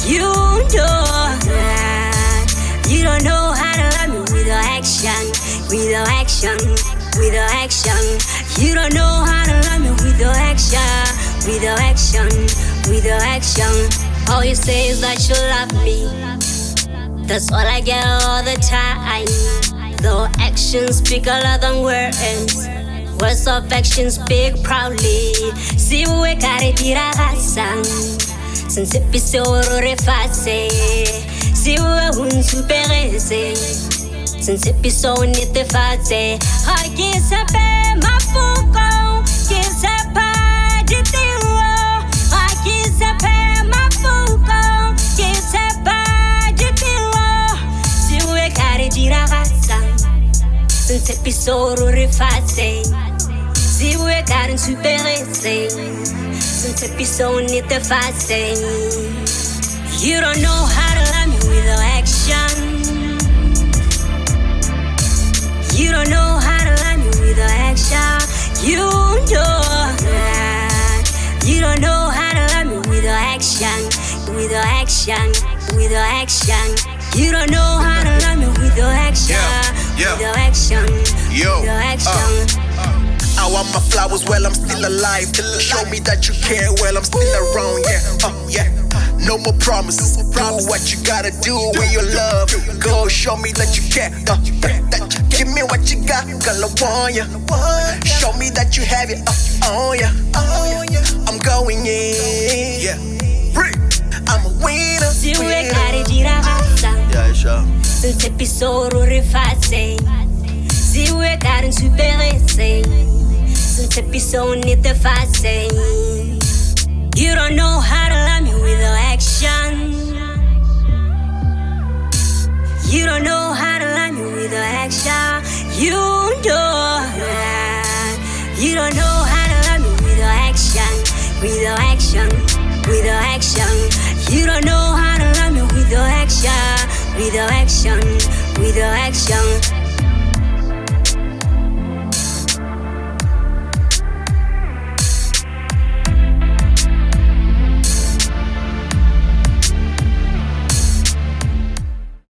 You know that you don't know how to love me without action, without action, without action. You don't know how to love me without action, without action, without action. All you say is that you love me. That's all I get all the time. Though actions speak louder than words, words of action speak proudly. Si we care tiragasang, sense pisoro refase. Si we un superese, sense piso netefatse. Ha ki sepe mafuko, ki sepa ditiro. Ha ki sepe mafuko, ki sepa ditiro. Si we care tiragasang, sense pisoro refase. Si we care superese, sense piso netefatse. You don't know how to love me without action. You don't know how to love me without action. You know that you don't know how to love me without action, without action, without action. You don't know how to love me without action, without action, without action. I want my flowers while I'm still alive. Show me that you care while I'm still around. Yeah. No more promises. Do what you gotta do when you love. Go show me that you care. That you give me what you got, girl, I want ya. Show me that you have it. Oh yeah. I'm going in. Yeah. I'm a winner. Si we care tiragasang, Yeah, sure. sense pisoro refase. Si we care superese, sense piso netefatse. You don't know how to love me without action. You don't know how to love me without action. You know that you don't know how to love me without action, without action, without action. You don't know how to love me without action, without action, without action.